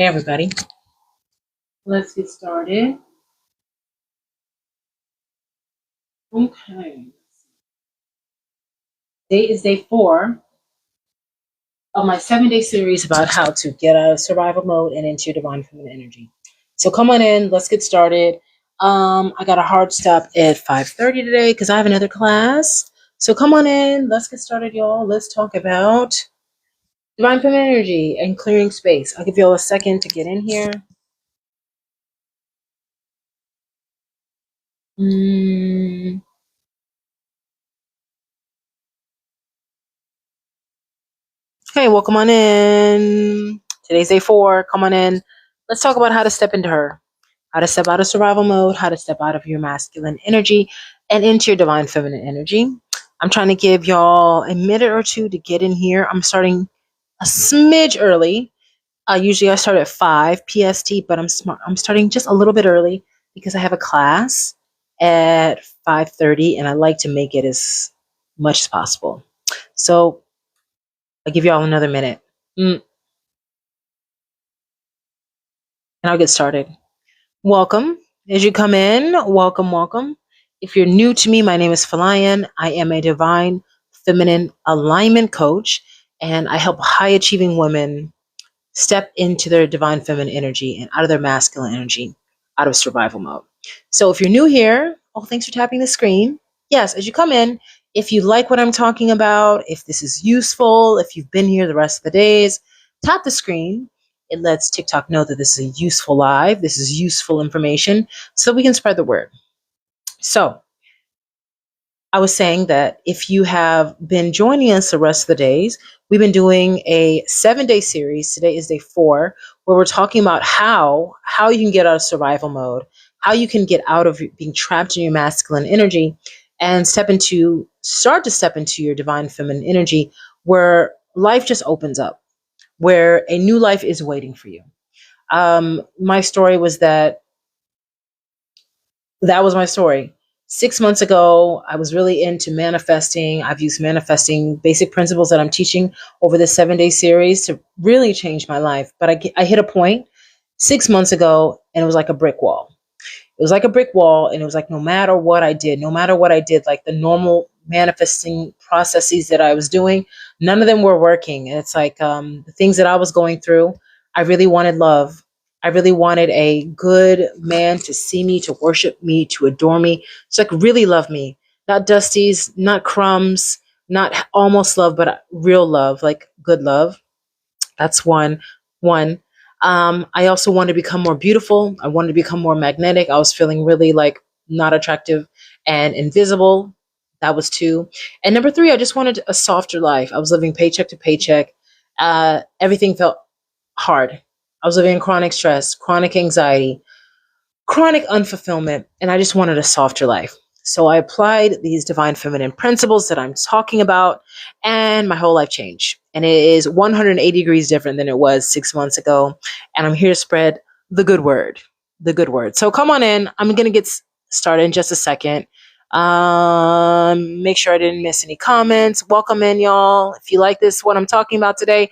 Hey everybody, let's get started. Okay, today is day 4 of my 7-day series about how to get out of survival mode and into your divine feminine energy. So come on in, let's get started. I got a hard stop at 5:30 today because I have another class. So come on in, let's get started, y'all. Let's talk about divine feminine energy and clearing space. I'll give y'all a second to get in here. Okay, welcome on in. Today's day 4. Come on in. Let's talk about how to step into her, how to step out of survival mode, how to step out of your masculine energy and into your divine feminine energy. I'm trying to give y'all a minute or two to get in here. I'm starting a smidge early. Usually I start at 5 PST, but I'm starting just a little bit early because I have a class at 5:30 and I like to make it as much as possible. So I'll give y'all another minute. And I'll get started. Welcome. As you come in, welcome. If you're new to me, my name is Falayan. I am a divine feminine alignment coach, and I help high achieving women step into their divine feminine energy and out of their masculine energy, out of survival mode. So if you're new here, thanks for tapping the screen. Yes, as you come in, if you like what I'm talking about, if this is useful, if you've been here the rest of the days, tap the screen. It lets TikTok know that this is a useful live, this is useful information, so we can spread the word. So I was saying that if you have been joining us the rest of the days, we've been doing a 7-day series. Today is day 4, where we're talking about how you can get out of survival mode, how you can get out of being trapped in your masculine energy and start to step into your divine feminine energy, where life just opens up, where a new life is waiting for you. My story was that was my story. 6 months ago, I was really into manifesting. I've used manifesting basic principles that I'm teaching over this 7-day series to really change my life. But I hit a point 6 months ago, and it was like a brick wall. It was like a brick wall, and it was like no matter what I did, like the normal manifesting processes that I was doing, none of them were working. And it's like the things that I was going through, I really wanted love. I really wanted a good man to see me, to worship me, to adore me, to like really love me. Not dusties, not crumbs, not almost love, but real love, like good love. That's one. I also wanted to become more beautiful. I wanted to become more magnetic. I was feeling really like not attractive and invisible. That was 2. And number 3, I just wanted a softer life. I was living paycheck to paycheck. Everything felt hard. I was living in chronic stress, chronic anxiety, chronic unfulfillment, and I just wanted a softer life. So I applied these divine feminine principles that I'm talking about, and my whole life changed. And it is 180 degrees different than it was 6 months ago. And I'm here to spread the good word, the good word. So come on in. I'm going to get started in just a second. Make sure I didn't miss any comments. Welcome in, y'all. If you like this, what I'm talking about today,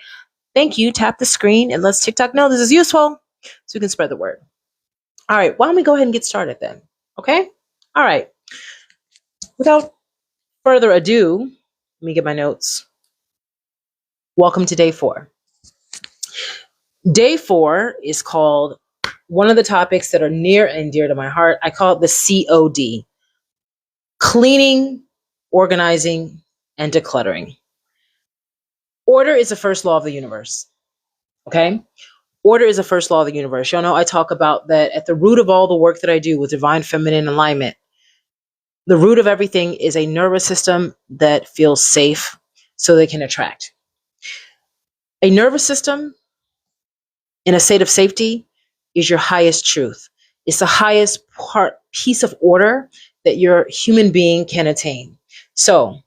thank you. Tap the screen and let's TikTok know this is useful so we can spread the word. All right, why don't we go ahead and get started then? Okay? All right. Without further ado, let me get my notes. Welcome to day 4. Day 4 is called one of the topics that are near and dear to my heart. I call it the COD: cleaning, organizing, and decluttering. Order is the first law of the universe. Okay? Order is the first law of the universe. Y'all know I talk about that at the root of all the work that I do with divine feminine alignment. The root of everything is a nervous system that feels safe so they can attract. A nervous system in a state of safety is your highest truth. It's the highest piece of order that your human being can attain. So,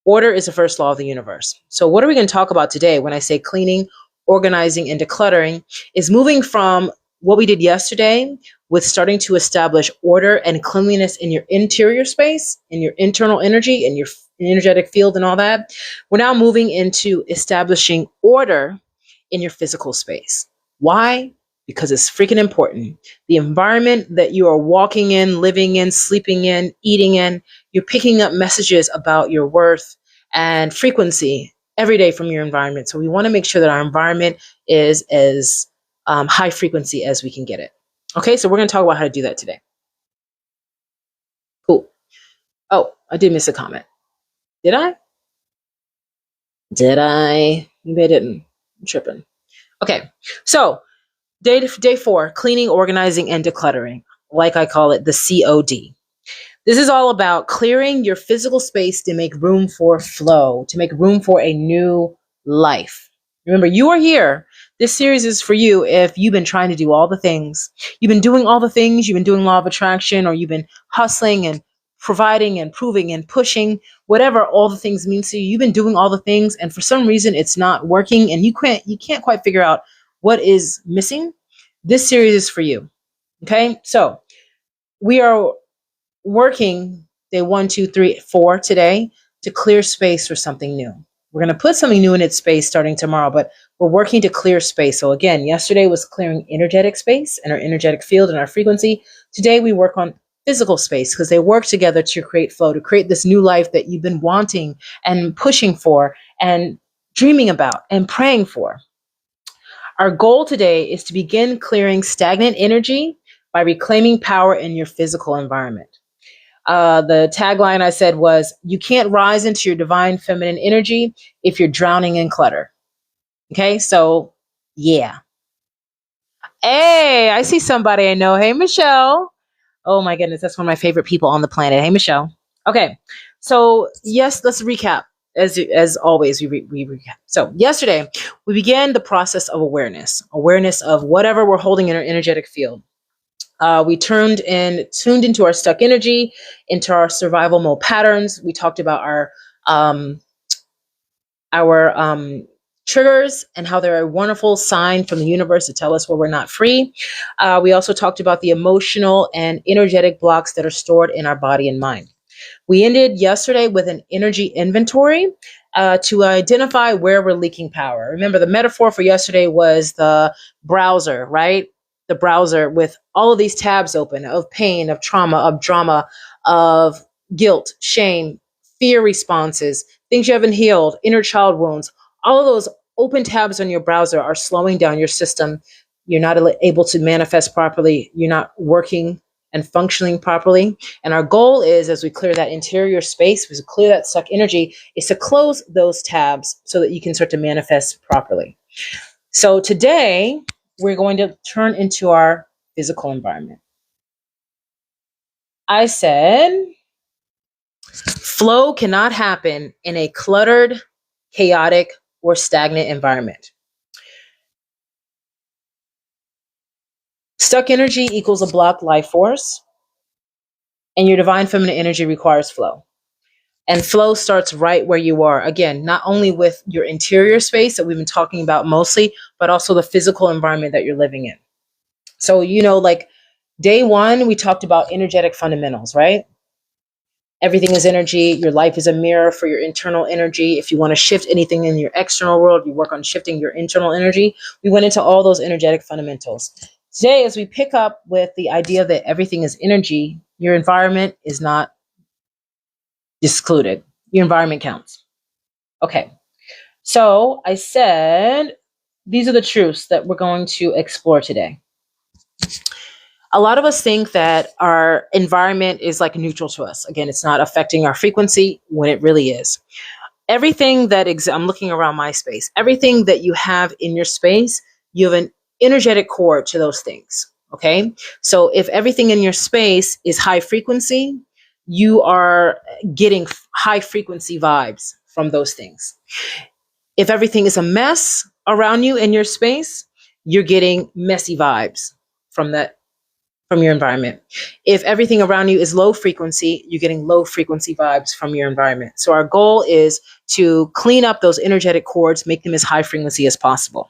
order is the first law of the universe. So, what are we going to talk about today when I say cleaning, organizing, and decluttering is moving from what we did yesterday with starting to establish order and cleanliness in your interior space, in your internal energy, in your energetic field and all that. We're now moving into establishing order in your physical space. Why? Because it's freaking important. The environment that you are walking in, living in, sleeping in, eating in, you're picking up messages about your worth and frequency every day from your environment. So we want to make sure that our environment is as high frequency as we can get it. Okay, so we're going to talk about how to do that today. Cool. Oh, I did miss a comment. Did I? Maybe I didn't. I'm tripping. Okay, so day 4, cleaning, organizing, and decluttering. Like I call it, the COD. This is all about clearing your physical space to make room for flow, to make room for a new life. Remember, you are here. This series is for you if you've been trying to do all the things. You've been doing all the things. You've been doing law of attraction, or you've been hustling and providing and proving and pushing, whatever all the things mean to you. You've been doing all the things, and for some reason it's not working, and you can't quite figure out what is missing. This series is for you. Okay, so we are working day 1, 2, 3, 4 today to clear space for something new. We're going to put something new in its space starting tomorrow, but we're working to clear space. So again, yesterday was clearing energetic space and our energetic field and our frequency. Today we work on physical space because they work together to create flow, to create this new life that you've been wanting and pushing for and dreaming about and praying for. Our goal today is to begin clearing stagnant energy by reclaiming power in your physical environment. The tagline I said was, you can't rise into your divine feminine energy if you're drowning in clutter. Okay, so yeah. Hey, I see somebody I know. Hey, Michelle. Oh my goodness, that's one of my favorite people on the planet. Hey, Michelle. Okay, so yes, let's recap. As always, we recap. So yesterday, we began the process of awareness of whatever we're holding in our energetic field. We tuned into our stuck energy, into our survival mode patterns. We talked about our triggers and how they're a wonderful sign from the universe to tell us where we're not free. We also talked about the emotional and energetic blocks that are stored in our body and mind. We ended yesterday with an energy inventory to identify where we're leaking power. Remember, the metaphor for yesterday was the browser, right? The browser with all of these tabs open of pain, of trauma, of drama, of guilt, shame, fear responses, things you haven't healed, inner child wounds. All of those open tabs on your browser are slowing down your system. You're not able to manifest properly. You're not working and functioning properly. And our goal is, as we clear that interior space, as we clear that stuck energy, is to close those tabs so that you can start to manifest properly. So today, we're going to turn into our physical environment. I said, flow cannot happen in a cluttered, chaotic, or stagnant environment. Stuck energy equals a blocked life force, and your divine feminine energy requires flow. And flow starts right where you are. Again, not only with your interior space that we've been talking about mostly, but also the physical environment that you're living in. So, like day 1, we talked about energetic fundamentals, right? Everything is energy. Your life is a mirror for your internal energy. If you want to shift anything in your external world, you work on shifting your internal energy. We went into all those energetic fundamentals. Today, as we pick up with the idea that everything is energy, your environment is not excluded. Your environment counts. Okay. So I said, these are the truths that we're going to explore today. A lot of us think that our environment is like neutral to us. Again, it's not affecting our frequency when it really is. Everything that I'm looking around my space, everything that you have in your space, you have an energetic core to those things. Okay. So if everything in your space is high frequency, you are getting high frequency vibes from those things. If everything is a mess around you in your space, you're getting messy vibes from your environment. If everything around you is low frequency, you're getting low frequency vibes from your environment. So our goal is to clean up those energetic cords, make them as high frequency as possible.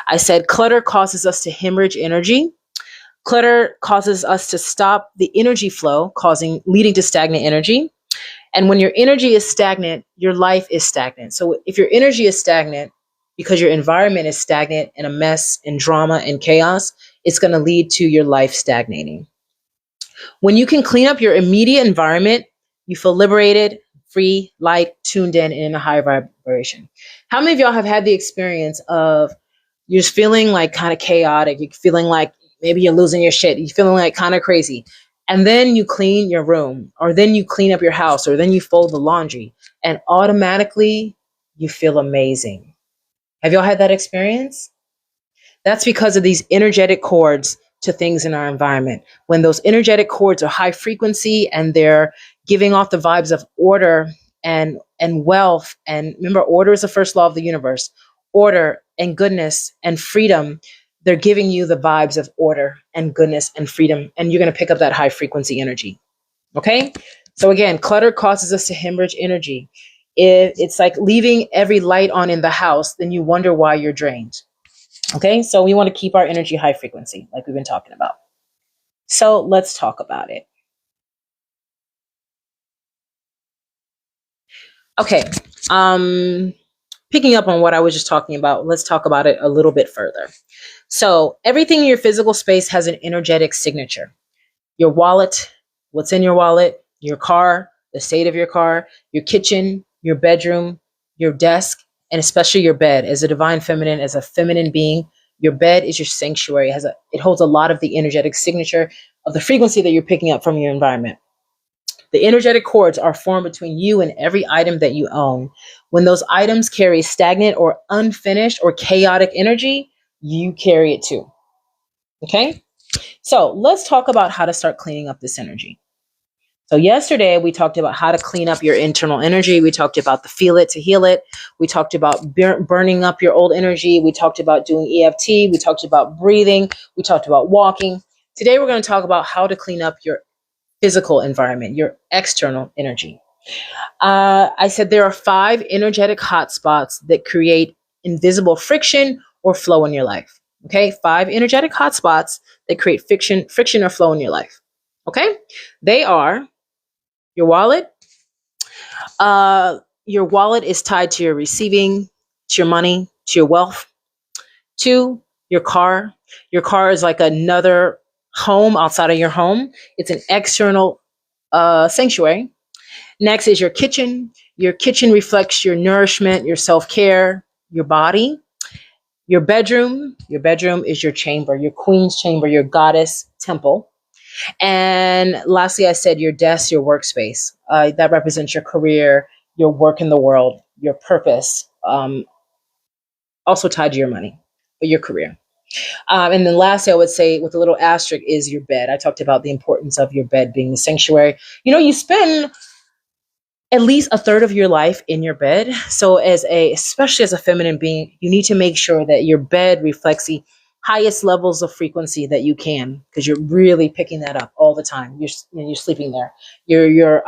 I said clutter causes us to hemorrhage energy. Clutter causes us to stop the energy flow, leading to stagnant energy. And when your energy is stagnant, your life is stagnant. So if your energy is stagnant, because your environment is stagnant and a mess and drama and chaos, it's going to lead to your life stagnating. When you can clean up your immediate environment, you feel liberated, free, light, tuned in, and in a higher vibration. How many of y'all have had the experience of you're just feeling like kind of chaotic? You're feeling like maybe you're losing your shit. You're feeling like kind of crazy. And then you clean your room, or then you clean up your house, or then you fold the laundry, and automatically you feel amazing. Have y'all had that experience? That's because of these energetic cords to things in our environment. When those energetic cords are high frequency and they're giving off the vibes of order and wealth, and remember, order is the first law of the universe. Order and goodness and freedom, they're giving you the vibes of order and goodness and freedom, and you're going to pick up that high frequency energy. Okay? So again, clutter causes us to hemorrhage energy. If it's like leaving every light on in the house, then you wonder why you're drained. Okay, so we want to keep our energy high frequency, like we've been talking about. So let's talk about it. Okay, picking up on what I was just talking about, let's talk about it a little bit further. So everything in your physical space has an energetic signature. Your wallet, what's in your wallet, your car, the state of your car, your kitchen, your bedroom, your desk, and especially your bed. As a divine feminine, as a feminine being, your bed is your sanctuary. It holds a lot of the energetic signature of the frequency that you're picking up from your environment. The energetic cords are formed between you and every item that you own. When those items carry stagnant or unfinished or chaotic energy, you carry it too. Okay? So let's talk about how to start cleaning up this energy. So yesterday we talked about how to clean up your internal energy. We talked about the feel it to heal it. We talked about burning up your old energy. We talked about doing EFT. We talked about breathing. We talked about walking. Today we're going to talk about how to clean up your physical environment, your external energy. I said there are 5 energetic hotspots that create invisible friction or flow in your life. Okay, 5 energetic hotspots that create friction or flow in your life. Okay, they are your wallet. Your wallet is tied to your receiving, to your money, to your wealth. 2, your car. Your car is like another home outside of your home. It's an external sanctuary. Next is your kitchen. Your kitchen reflects your nourishment, your self-care, your body. Your bedroom is your chamber, your queen's chamber, your goddess temple. And lastly, I said your desk, your workspace. That represents your career, your work in the world, your purpose, also tied to your money, or your career. And then lastly, I would say with a little asterisk is your bed. I talked about the importance of your bed being the sanctuary. You know, you spend at least a third of your life in your bed. So especially as a feminine being, you need to make sure that your bed reflects the highest levels of frequency that you can, because you're really picking that up all the time. You're sleeping there. You're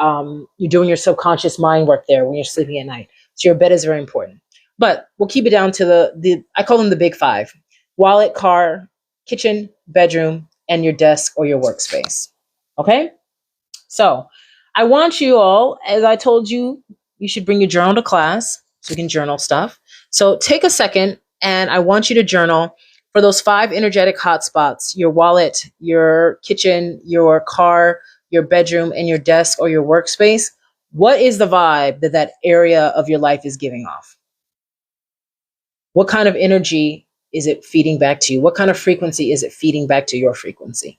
doing your subconscious mind work there when you're sleeping at night. So your bed is very important. But we'll keep it down to the I call them the big 5: wallet, car, kitchen, bedroom, and your desk or your workspace. Okay? So I want you all, as I told you, you should bring your journal to class so you can journal stuff. So take a second and I want you to journal for those 5 energetic hotspots: your wallet, your kitchen, your car, your bedroom, and your desk or your workspace. What is the vibe that area of your life is giving off? What kind of energy is it feeding back to you? What kind of frequency is it feeding back to your frequency?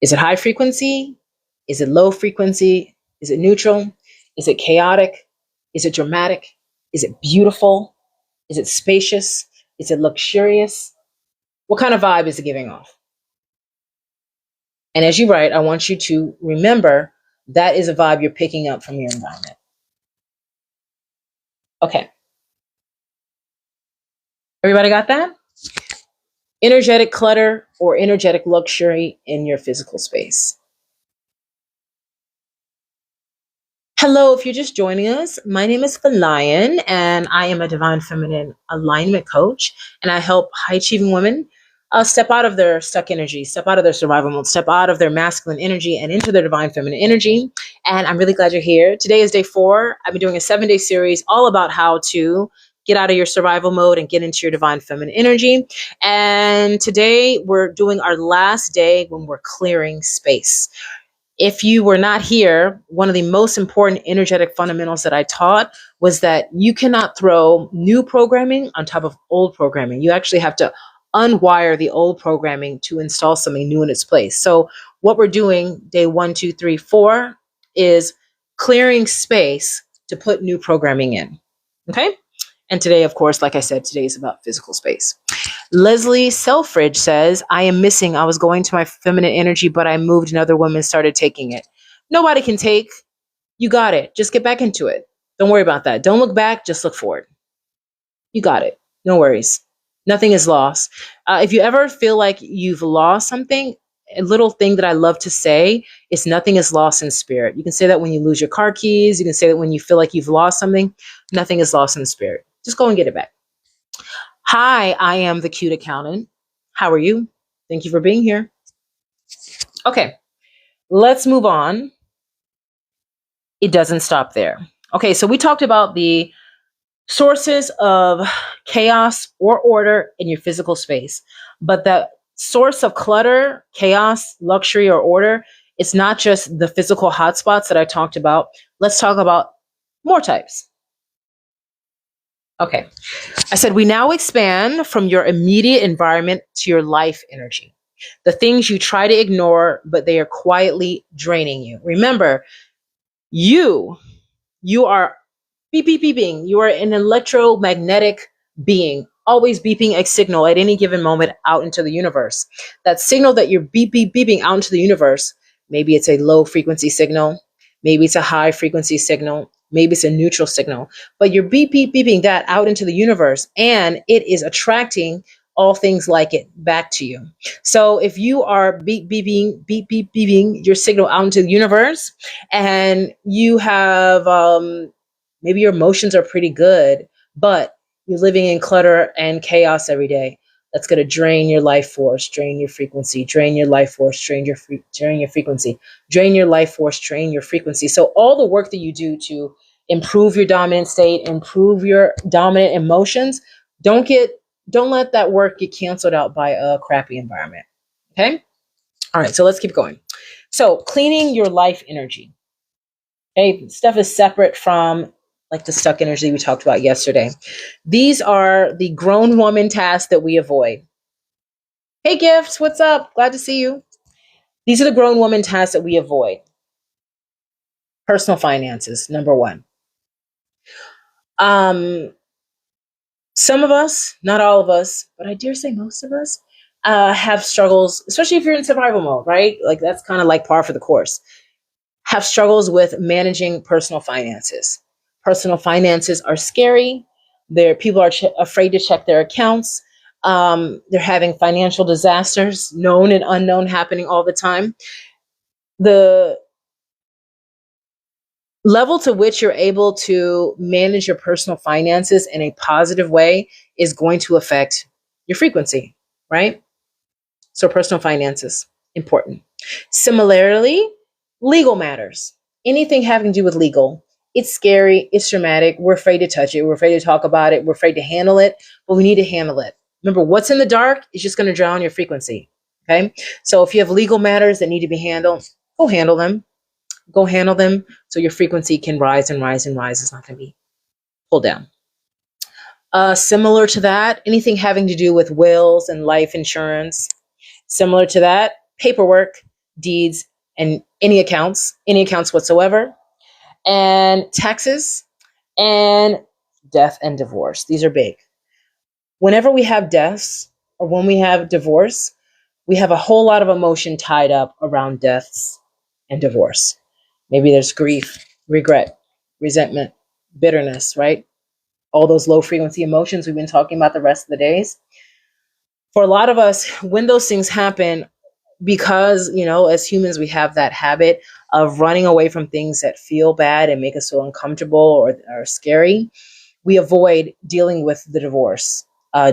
Is it high frequency? Is it low frequency? Is it neutral? Is it chaotic? Is it dramatic? Is it beautiful? Is it spacious? Is it luxurious? What kind of vibe is it giving off? And as you write, I want you to remember that is a vibe you're picking up from your environment. Okay. Everybody got that? Energetic clutter or energetic luxury in your physical space. Hello, if you're just joining us, my name is Falayan, and I am a Divine Feminine Alignment Coach, and I help high-achieving women step out of their stuck energy, step out of their survival mode, step out of their masculine energy and into their divine feminine energy. And I'm really glad you're here. Today is day 4. I've been doing a 7-day series all about how to get out of your survival mode and get into your divine feminine energy. And today we're doing our last day when we're clearing space. If you were not here, one of the most important energetic fundamentals that I taught was that you cannot throw new programming on top of old programming. You actually have to unwire the old programming to install something new in its place. So what we're doing day 1, 2, 3, 4 is clearing space to put new programming in. Okay? And today, of course, like I said, today is about physical space. Leslie Selfridge says, I am missing. I was going to my feminine energy, but I moved and other women started taking it. Nobody can take. You got it. Just get back into it. Don't worry about that. Don't look back. Just look forward. You got it. No worries. Nothing is lost. If you ever feel like you've lost something, a little thing that I love to say is nothing is lost in spirit. You can say that when you lose your car keys. You can say that when you feel like you've lost something. Nothing is lost in spirit. Just go and get it back. Hi, I am the cute accountant. How are you? Thank you for being here. Okay, let's move on. It doesn't stop there. Okay, so we talked about the sources of chaos or order in your physical space, but the source of clutter, chaos, luxury, or order, it's not just the physical hotspots that I talked about. Let's talk about more types. Okay, I said we now expand from your immediate environment to your life energy. The things you try to ignore, but they are quietly draining you. Remember, you are beep, beep, beeping. You are an electromagnetic being, always beeping a signal at any given moment out into the universe. That signal that you're beep, beep, beeping out into the universe, maybe it's a low frequency signal, maybe it's a high frequency signal, maybe it's a neutral signal, but you're beep, beep, beeping that out into the universe, and it is attracting all things like it back to you. So if you are beep, beeping, beep, beep, beeping your signal out into the universe, and you have, maybe your emotions are pretty good, but you're living in clutter and chaos every day, that's going to drain your life force, drain your frequency, drain your life force, drain your frequency, drain your life force, drain your frequency. So all the work that you do to improve your dominant state, improve your dominant emotions, don't let that work get canceled out by a crappy environment. Okay? All right, so let's keep going. So cleaning your life energy. Okay, stuff is separate from like the stuck energy we talked about yesterday. These are the grown woman tasks that we avoid. Hey Gifts, what's up? Glad to see you. These are the grown woman tasks that we avoid. Personal finances, number 1. Some of us, not all of us, but I dare say most of us, have struggles, especially if you're in survival mode, right? Like that's kind of like par for the course. Have struggles with managing personal finances. Personal finances are scary. People are afraid to check their accounts. They're having financial disasters, known and unknown, happening all the time. The level to which you're able to manage your personal finances in a positive way is going to affect your frequency, right? So personal finances, important. Similarly, legal matters. Anything having to do with legal. It's scary. It's traumatic. We're afraid to touch it. We're afraid to talk about it. We're afraid to handle it, but we need to handle it. Remember, what's in the dark is just going to drown your frequency. Okay. So if you have legal matters that need to be handled, go handle them. Go handle them so your frequency can rise and rise and rise. It's not going to be pulled down. Similar to that, anything having to do with wills and life insurance. Similar to that, paperwork, deeds, and any accounts whatsoever. And taxes and death and divorce. These are big. Whenever we have deaths or when we have divorce, we have a whole lot of emotion tied up around deaths and divorce. Maybe there's grief, regret, resentment, bitterness, right? All those low frequency emotions we've been talking about the rest of the days. For a lot of us, when those things happen, because, as humans, we have that habit of running away from things that feel bad and make us feel uncomfortable or scary, we avoid dealing with the divorce,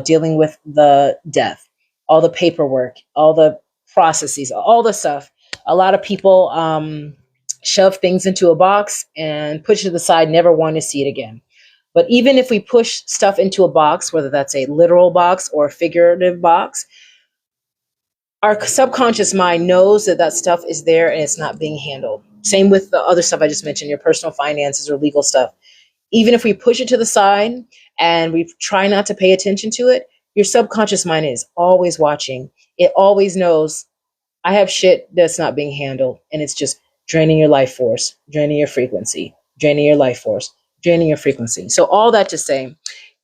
dealing with the death. all the paperwork, all the processes, all the stuff. A lot of people shove things into a box and push it to the side, never want to see it again. But even if we push stuff into a box, whether that's a literal box or a figurative box, our subconscious mind knows that that stuff is there and it's not being handled. Same with the other stuff I just mentioned, your personal finances or legal stuff. Even if we push it to the side and we try not to pay attention to it, your subconscious mind is always watching. It always knows I have shit that's not being handled, and it's just draining your life force, draining your frequency, draining your life force, draining your frequency. So all that to say,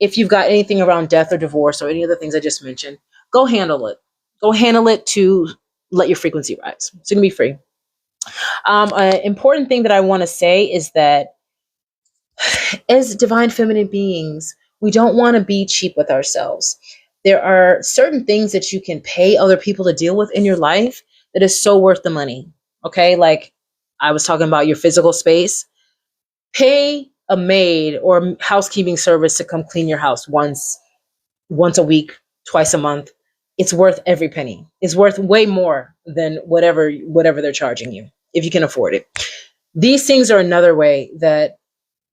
if you've got anything around death or divorce or any of the things I just mentioned, go handle it. Go handle it to let your frequency rise. It's going to be free. An important thing that I want to say is that as divine feminine beings, we don't want to be cheap with ourselves. There are certain things that you can pay other people to deal with in your life that is so worth the money. Okay, like I was talking about your physical space. Pay a maid or housekeeping service to come clean your house once a week, twice a month. It's worth every penny. It's worth way more than whatever they're charging you, if you can afford it. These things are another way that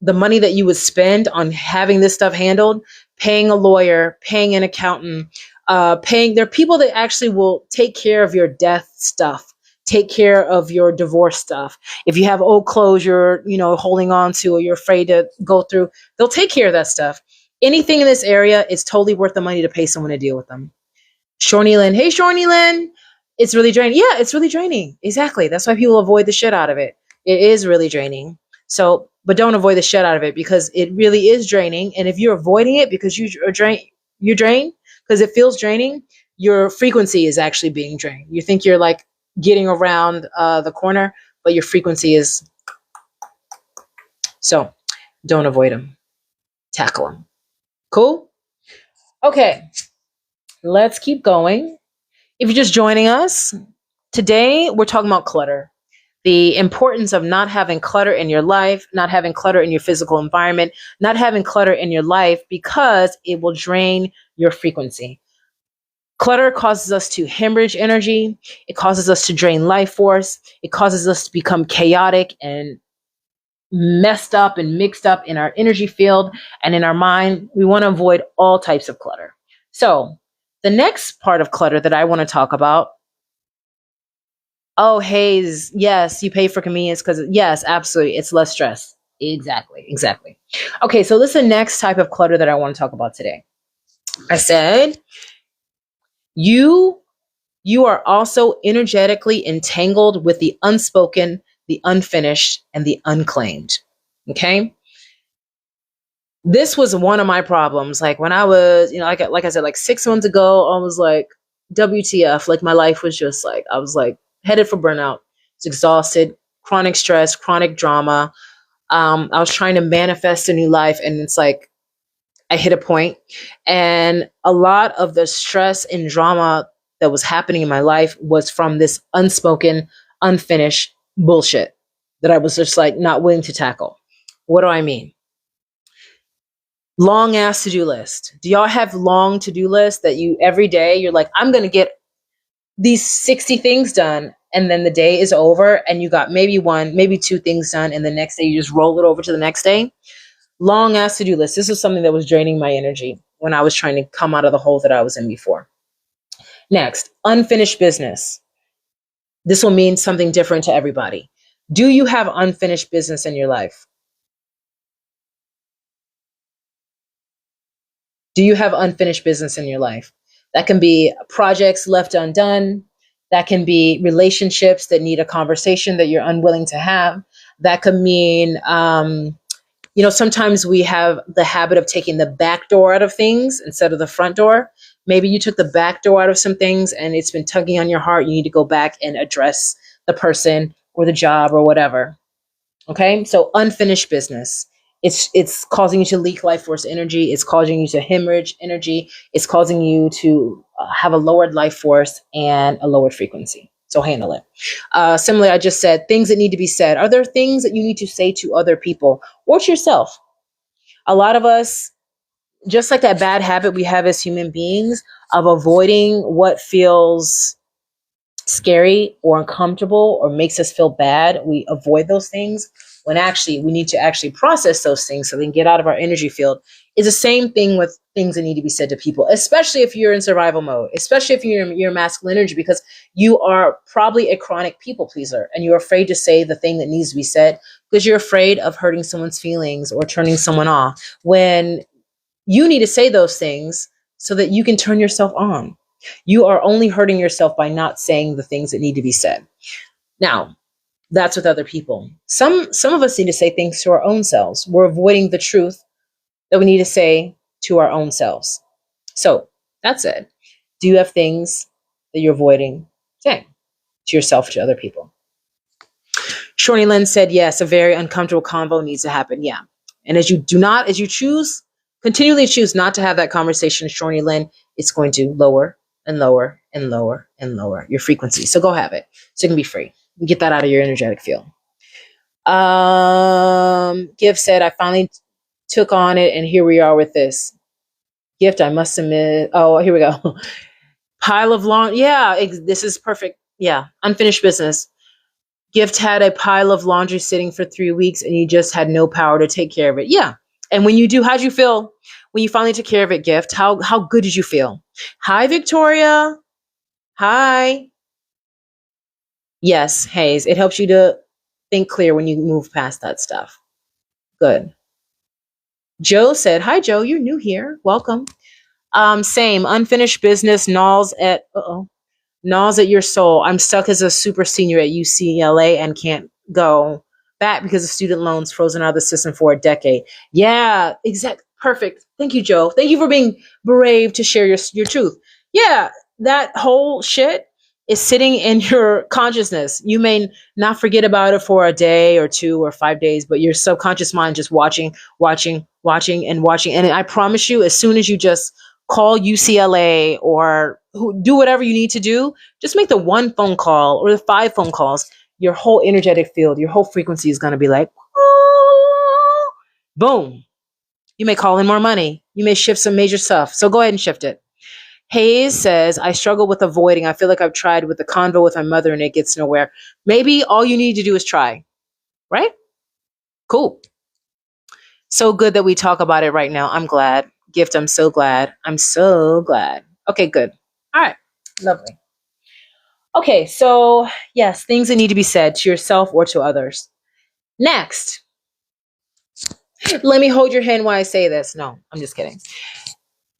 the money that you would spend on having this stuff handled, paying a lawyer, paying an accountant, there are people that actually will take care of your death stuff, take care of your divorce stuff. If you have old clothes you're, holding on to or you're afraid to go through, they'll take care of that stuff. Anything in this area is totally worth the money to pay someone to deal with them. Shorny Lynn, hey Shorny Lynn, it's really draining. Yeah, it's really draining. Exactly. That's why people avoid the shit out of it. It is really draining. So, but don't avoid the shit out of it because it really is draining. And if you're avoiding it because you're drained because it feels draining, your frequency is actually being drained. You think you're like getting around the corner, but your frequency is. So don't avoid them. Tackle them. Cool? Okay. Let's keep going. If you're just joining us, today we're talking about clutter. The importance of not having clutter in your life, not having clutter in your physical environment, not having clutter in your life because it will drain your frequency. Clutter causes us to hemorrhage energy. It causes us to drain life force. It causes us to become chaotic and messed up and mixed up in our energy field and in our mind. We want to avoid all types of clutter. So the next part of clutter that I want to talk about. Oh, Hayes, yes, you pay for convenience because, yes, absolutely. It's less stress. Exactly. Okay, so this is the next type of clutter that I want to talk about today. I said, you are also energetically entangled with the unspoken, the unfinished, and the unclaimed. Okay? This was one of my problems. Like when I was, like I said, like 6 months ago, I was like, WTF, like my life was just like, I was like, headed for burnout. I was exhausted, chronic stress, chronic drama. I was trying to manifest a new life, and it's like I hit a point, and a lot of the stress and drama that was happening in my life was from this unspoken, unfinished bullshit that I was just like not willing to tackle. What do I mean? Long ass to-do list. Do y'all have long to-do lists that you every day you're like, I'm going to get these 60 things done, and then the day is over and you got maybe 1, maybe 2 things done, and the next day you just roll it over to the next day? Long ass to-do list. This is something that was draining my energy when I was trying to come out of the hole that I was in before. Next, unfinished business. This will mean something different to everybody. Do you have unfinished business in your life? Do you have unfinished business in your life? That can be projects left undone. That can be relationships that need a conversation that you're unwilling to have. That could mean, sometimes we have the habit of taking the back door out of things instead of the front door. Maybe you took the back door out of some things and it's been tugging on your heart. You need to go back and address the person or the job or whatever. Okay, so unfinished business. It's causing you to leak life force energy. It's causing you to hemorrhage energy. It's causing you to have a lowered life force and a lowered frequency. So handle it. Similarly, I just said things that need to be said. Are there things that you need to say to other people or to yourself? A lot of us, just like that bad habit we have as human beings of avoiding what feels scary or uncomfortable or makes us feel bad, we avoid those things when actually we need to actually process those things so they can get out of our energy field. Is the same thing with things that need to be said to people, especially if you're in survival mode, especially if you're masculine energy, because you are probably a chronic people pleaser and you're afraid to say the thing that needs to be said because you're afraid of hurting someone's feelings or turning someone off, when you need to say those things so that you can turn yourself on. You are only hurting yourself by not saying the things that need to be said. Now, that's with other people. Some of us need to say things to our own selves. We're avoiding the truth that we need to say to our own selves. So, that's it. Do you have things that you're avoiding saying to yourself, to other people? Shorty Lynn said, yes, a very uncomfortable convo needs to happen. Yeah. And as you continually choose not to have that conversation, Shorty Lynn, it's going to lower and lower and lower and lower your frequency. So go have it. So it can be free. Get that out of your energetic field. Gift said, I finally took on it and here we are with this. Gift, I must admit. Oh, here we go. Pile of laundry. Yeah, this is perfect. Yeah, unfinished business. Gift had a pile of laundry sitting for 3 weeks and you just had no power to take care of it. Yeah. And when you do, how'd you feel when you finally took care of it, Gift? How good did you feel? Hi, Victoria. Hi. Yes, Hayes. It helps you to think clear when you move past that stuff. Good. Joe said, hi, Joe. You're new here. Welcome. Same. Unfinished business. Gnaws at your soul. I'm stuck as a super senior at UCLA and can't go back because of student loans frozen out of the system for a decade. Yeah, exact. Perfect. Thank you, Joe. Thank you for being brave to share your truth. Yeah, that whole shit is sitting in your consciousness. You may not forget about it for a day or 2 or 5 days, but your subconscious mind just watching. And I promise you, as soon as you just call UCLA or do whatever you need to do, just make the 1 phone call or the 5 phone calls, your whole energetic field, your whole frequency is going to be like, oh, boom. You may call in more money. You may shift some major stuff. So go ahead and shift it. Hayes says, I struggle with avoiding. I feel like I've tried with the convo with my mother and it gets nowhere. Maybe all you need to do is try, right? Cool. So good that we talk about it right now. I'm glad. Gift, I'm so glad. I'm so glad. Okay, good. All right. Lovely. Okay, so yes, things that need to be said to yourself or to others. Next, let me hold your hand while I say this. No, I'm just kidding.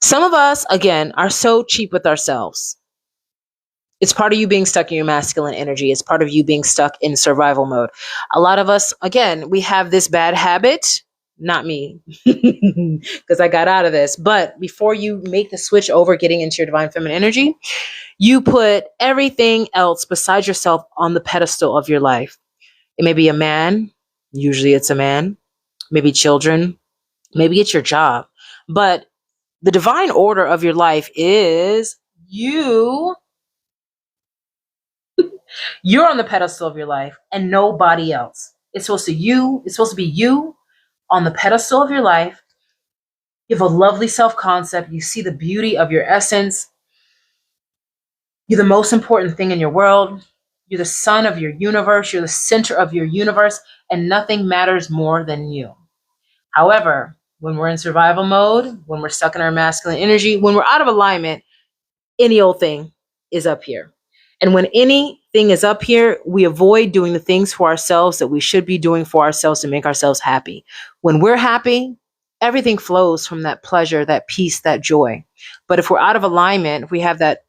Some of us, again, are so cheap with ourselves. It's part of you being stuck in your masculine energy. It's part of you being stuck in survival mode. A lot of us, again, we have this bad habit. Not me, because I got out of this. But before you make the switch over, getting into your divine feminine energy, you put everything else besides yourself on the pedestal of your life. It may be a man. Usually it's a man. Maybe children. Maybe it's your job. But the divine order of your life is you. You're on the pedestal of your life and nobody else. It's supposed to be you on the pedestal of your life. You have a lovely self-concept. You see the beauty of your essence. You're the most important thing in your world. You're the sun of your universe. You're the center of your universe, and nothing matters more than you. However, when we're in survival mode, when we're stuck in our masculine energy, when we're out of alignment, any old thing is up here. And when anything is up here, we avoid doing the things for ourselves that we should be doing for ourselves to make ourselves happy. When we're happy, everything flows from that pleasure, that peace, that joy. But if we're out of alignment, if we have that,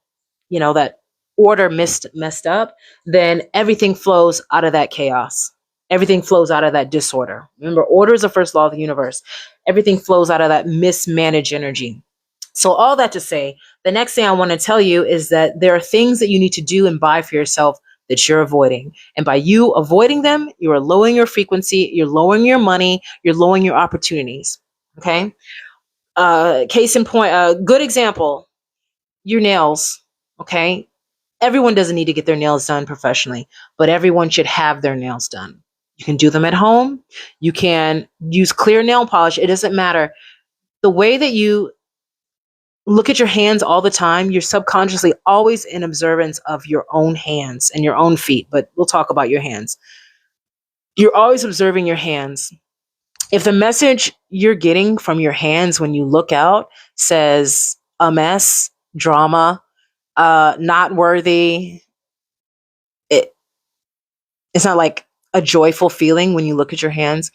that order messed up, then everything flows out of that chaos. Everything flows out of that disorder. Remember, order is the first law of the universe. Everything flows out of that mismanaged energy. So all that to say, the next thing I want to tell you is that there are things that you need to do and buy for yourself that you're avoiding. And by you avoiding them, you are lowering your frequency, you're lowering your money, you're lowering your opportunities. Okay? Case in point, a good example, your nails. Okay? Everyone doesn't need to get their nails done professionally, but everyone should have their nails done. You can do them at home. You can use clear nail polish. It doesn't matter. the way that you look at your hands all the time, you're subconsciously always in observance of your own hands and your own feet, but we'll talk about your hands. You're always observing your hands. If the message you're getting from your hands when you look out says a mess, drama, not worthy, it, it's not like a joyful feeling when you look at your hands.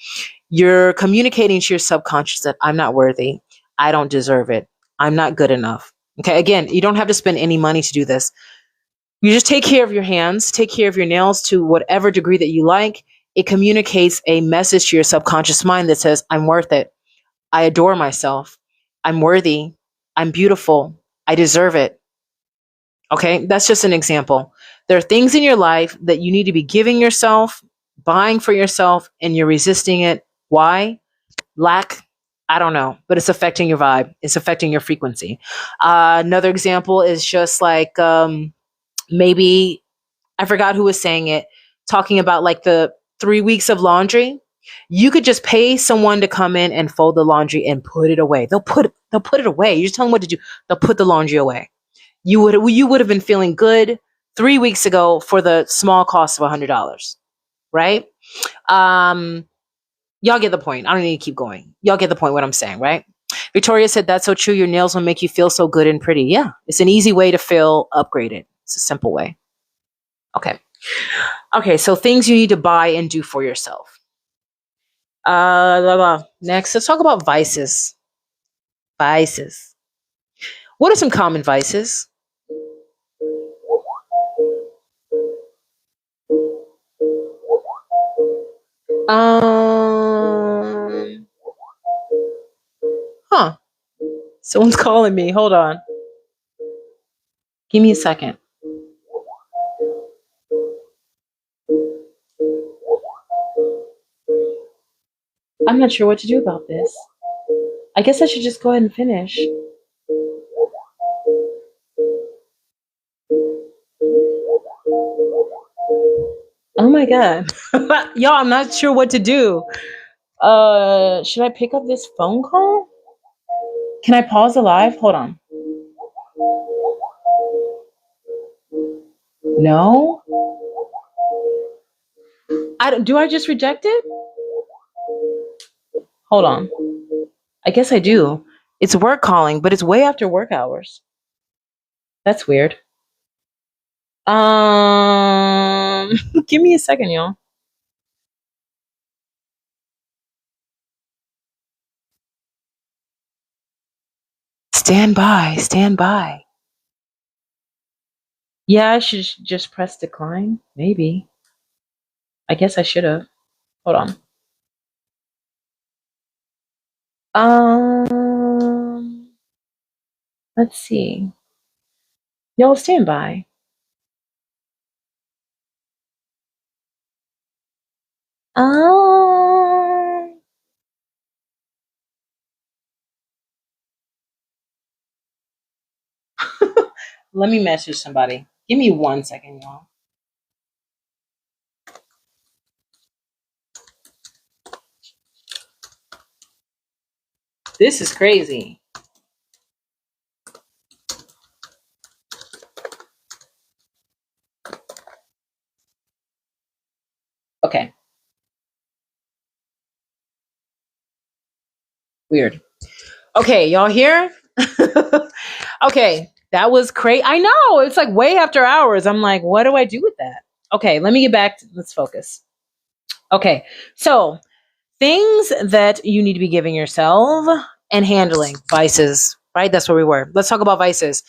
You're communicating to your subconscious that I'm not worthy. I don't deserve it. I'm not good enough. Okay. Again, you don't have to spend any money to do this. You just take care of your hands, take care of your nails to whatever degree that you like. It communicates a message to your subconscious mind that says, I'm worth it. I adore myself. I'm worthy. I'm beautiful. I deserve it. Okay. That's just an example. There are things in your life that you need to be giving yourself, buying for yourself, and you're resisting it. Why? Lack. I don't know, but it's affecting your vibe. It's affecting your frequency. Another example is just like, maybe I forgot who was saying it, talking about like the 3 weeks of laundry. You could just pay someone to come in and fold the laundry and put it away. They'll put it away. You just tell them what to do. They'll put the laundry away. You would have been feeling good 3 weeks ago for the small cost of $100, right? Y'all get the point. I don't need to keep going. Y'all get the point what I'm saying, right? Victoria said, that's so true. Your nails will make you feel so good and pretty. Yeah, it's an easy way to feel upgraded. It's a simple way. Okay. Okay, so things you need to buy and do for yourself. Next, let's talk about vices. Vices. What are some common vices? Um, huh. Someone's calling me. Hold on. Give me a second. I'm not sure what to do about this. I guess I should just go ahead and finish. Oh my god. Y'all, I'm not sure what to do. Should I pick up this phone call? Can I pause the live? Hold on. No? Do I just reject it? Hold on. I guess I do. It's work calling, but it's way after work hours. That's weird. Give me a second, y'all. Stand by, stand by. Yeah, I should just press decline. Maybe. I guess I should have. Hold on. Let's see. Y'all stand by. Let me message somebody. Give me 1 second, y'all. This is crazy. Okay. Weird. Okay, y'all here? Okay, that was crazy. I know, it's like way after hours. I'm like, what do I do with that? Okay, let me get back. Let's focus. Okay, so things that you need to be giving yourself and handling. Vices, right? That's where we were. Let's talk about vices.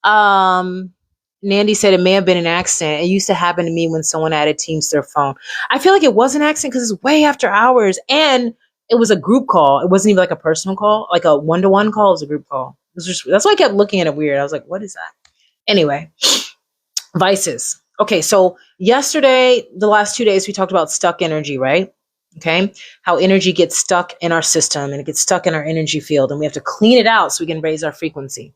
Nandy said it may have been an accident. It used to happen to me when someone added Teams to their phone. I feel like it was an accident because it's way after hours and it was a group call. It wasn't even like a personal call, like a one-to-one call. It was a group call. It was just, that's why I kept looking at it weird. I was like, what is that? Anyway, vices. Okay, so yesterday, the last 2 days, we talked about stuck energy, right? Okay, how energy gets stuck in our system and it gets stuck in our energy field, and we have to clean it out so we can raise our frequency.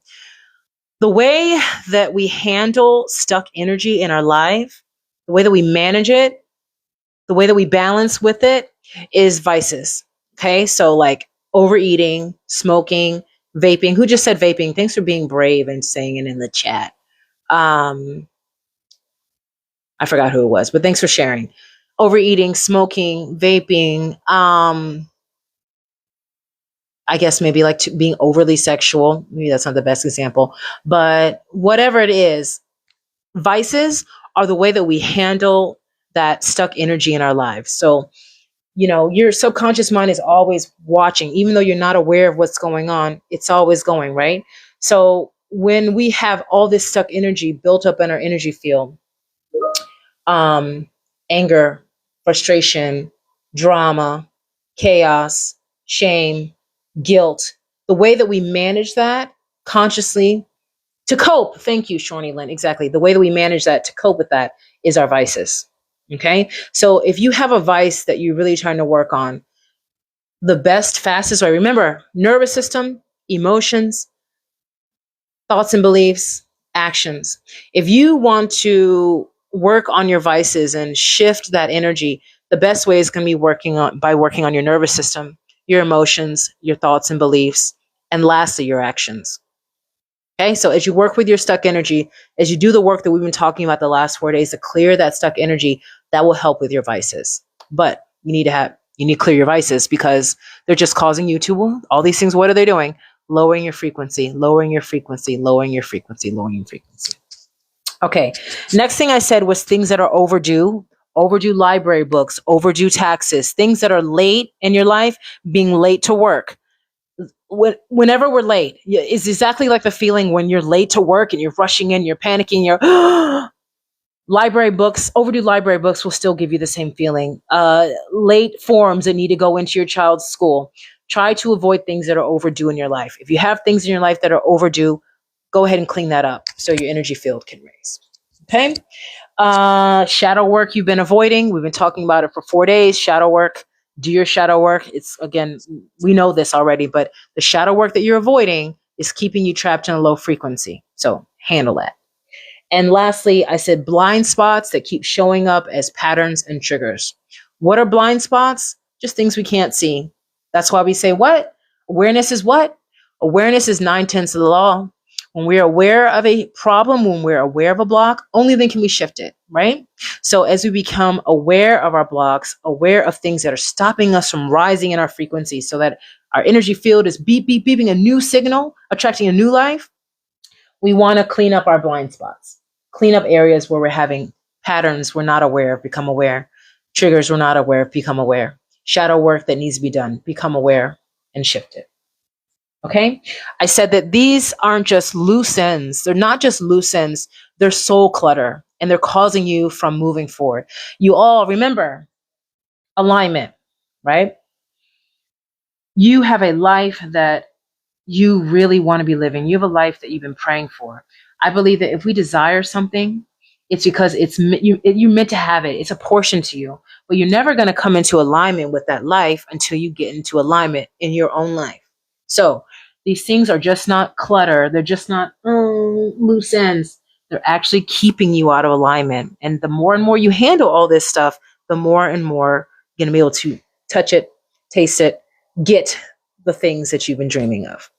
The way that we handle stuck energy in our life, the way that we manage it, the way that we balance with it is vices. Okay, so like overeating, smoking, vaping. Who just said vaping? Thanks for being brave and saying it in the chat. I forgot who it was, but thanks for sharing. Overeating, smoking, vaping, I guess maybe like being overly sexual. Maybe that's not the best example, but whatever it is, vices are the way that we handle that stuck energy in our lives. So, your subconscious mind is always watching, even though you're not aware of what's going on, it's always going, right? So when we have all this stuck energy built up in our energy field, anger, frustration, drama, chaos, shame, guilt, the way that we manage that consciously to cope. Thank you, Shawnee Lynn. Exactly. The way that we manage that to cope with that is our vices. Okay. So if you have a vice that you're really trying to work on, the best, fastest way, remember, nervous system, emotions, thoughts and beliefs, actions. If you want to work on your vices and shift that energy, the best way is going to be working on your nervous system, your emotions, your thoughts and beliefs, and lastly, your actions. Okay, so as you work with your stuck energy, as you do the work that we've been talking about the last 4 days to clear that stuck energy, that will help with your vices. But you need to clear your vices because they're just causing you to, all these things, what are they doing? Lowering your frequency, lowering your frequency, lowering your frequency, lowering your frequency. Okay, next thing I said was things that are overdue library books, overdue taxes, things that are late in your life, being late to work. Whenever we're late, it's exactly like the feeling when you're late to work and you're rushing in, you're panicking, you're overdue library books will still give you the same feeling. Late forms that need to go into your child's school. Try to avoid things that are overdue in your life. If you have things in your life that are overdue, go ahead and clean that up so your energy field can raise. Okay. Shadow work you've been avoiding. We've been talking about it for 4 days. Shadow work. Do your shadow work. It's, again, we know this already, but the shadow work that you're avoiding is keeping you trapped in a low frequency. So handle that. And lastly, I said blind spots that keep showing up as patterns and triggers. What are blind spots? Just things we can't see. That's why we say what? Awareness is what? Awareness is 9/10 of the law. When we're aware of a problem, when we're aware of a block, only then can we shift it, right? So as we become aware of our blocks, aware of things that are stopping us from rising in our frequency so that our energy field is beeping a new signal, attracting a new life, we want to clean up our blind spots, clean up areas where we're having patterns we're not aware of, become aware, triggers we're not aware of, become aware, shadow work that needs to be done, become aware and shift it. Okay. I said that these aren't just loose ends. They're not just loose ends. They're soul clutter and they're causing you from moving forward. You all remember alignment, right? You have a life that you really want to be living. You have a life that you've been praying for. I believe that if we desire something, it's because you're meant to have it. It's a portion to you, but you're never going to come into alignment with that life until you get into alignment in your own life. So these things are just not clutter. They're just not loose ends. They're actually keeping you out of alignment. And the more and more you handle all this stuff, the more and more you're going to be able to touch it, taste it, get the things that you've been dreaming of.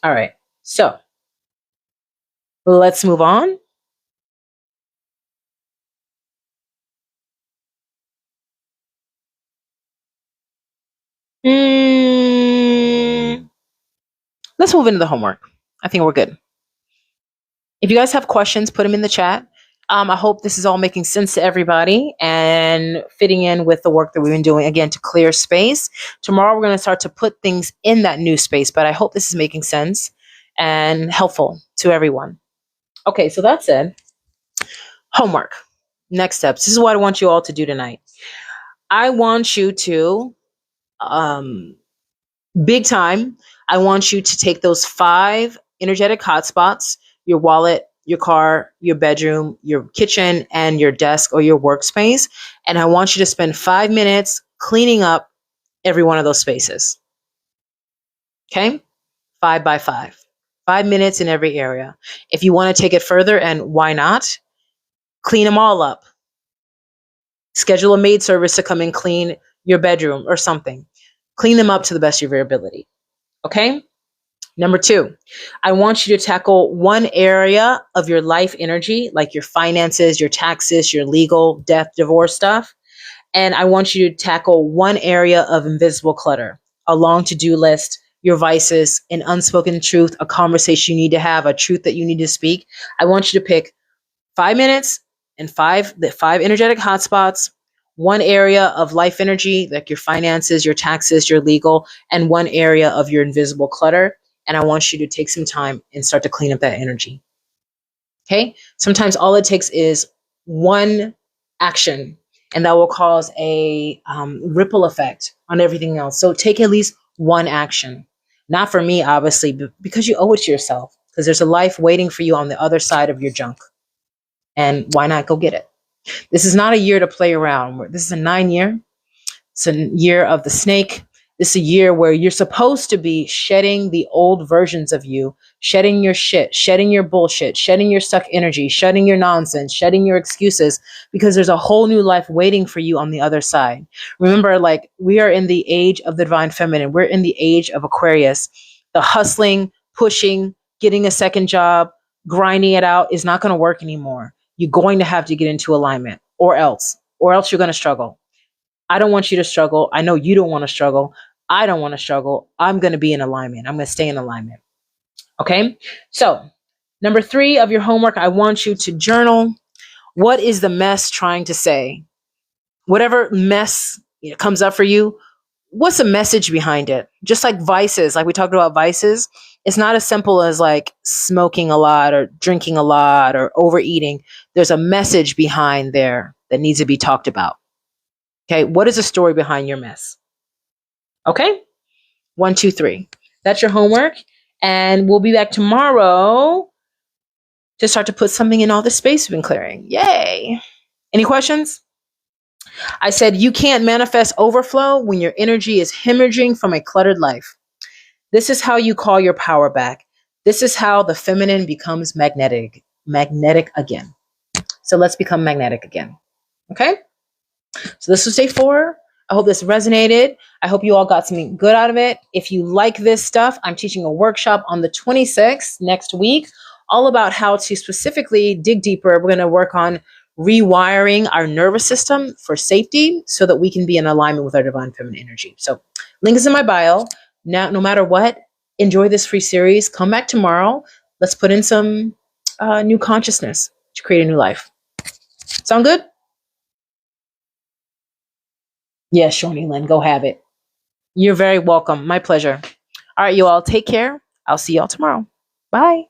All right. So let's move on. Let's move into the homework. I think we're good. If you guys have questions, put them in the chat. I hope this is all making sense to everybody and fitting in with the work that we've been doing, again, to clear space. Tomorrow, we're going to start to put things in that new space, but I hope this is making sense and helpful to everyone. Okay, so that said, homework. Next steps. This is what I want you all to do tonight. I want you to, big time, I want you to take those 5 energetic hotspots, your wallet, your car, your bedroom, your kitchen, and your desk or your workspace. And I want you to spend 5 minutes cleaning up every one of those spaces. Okay? 5 by 5. 5 minutes in every area. If you want to take it further, and why not? Clean them all up. Schedule a maid service to come and clean your bedroom or something. Clean them up to the best of your ability. Okay? Number 2, I want you to tackle one area of your life energy, like your finances, your taxes, your legal, death, divorce stuff. And I want you to tackle one area of invisible clutter, a long to-do list, your vices, an unspoken truth, a conversation you need to have, a truth that you need to speak. I want you to pick 5 minutes and five energetic hotspots, one area of life energy, like your finances, your taxes, your legal, and one area of your invisible clutter. And I want you to take some time and start to clean up that energy. Okay? Sometimes all it takes is one action, and that will cause a ripple effect on everything else. So take at least one action. Not for me, obviously, but because you owe it to yourself, because there's a life waiting for you on the other side of your junk. And why not go get it? This is not a year to play around. This is a 9-year. It's a year of the snake. This is a year where you're supposed to be shedding the old versions of you, shedding your shit, shedding your bullshit, shedding your stuck energy, shedding your nonsense, shedding your excuses, because there's a whole new life waiting for you on the other side. Remember, like, we are in the age of the divine feminine. We're in the age of Aquarius. The hustling, pushing, getting a second job, grinding it out is not going to work anymore. You're going to have to get into alignment, or else you're going to struggle. I don't want you to struggle. I know you don't want to struggle. I don't want to struggle. I'm going to be in alignment. I'm going to stay in alignment. Okay? So, number 3 of your homework, I want you to journal. What is the mess trying to say? Whatever mess comes up for you, what's the message behind it? Just like vices, like we talked about vices, it's not as simple as like smoking a lot or drinking a lot or overeating. There's a message behind there that needs to be talked about. Okay, what is the story behind your mess? Okay, 1, 2, 3. That's your homework. And we'll be back tomorrow to start to put something in all the space we've been clearing. Yay. Any questions? I said you can't manifest overflow when your energy is hemorrhaging from a cluttered life. This is how you call your power back. This is how the feminine becomes magnetic again. So let's become magnetic again. Okay? So this was day 4. I hope this resonated. I hope you all got something good out of it. If you like this stuff, I'm teaching a workshop on the 26th next week, all about how to specifically dig deeper. We're going to work on rewiring our nervous system for safety so that we can be in alignment with our divine feminine energy. So link is in my bio. Now, no matter what, enjoy this free series. Come back tomorrow. Let's put in some new consciousness to create a new life. Sound good? Yes, Shawnee Lynn, go have it. You're very welcome. My pleasure. All right, you all take care. I'll see y'all tomorrow. Bye.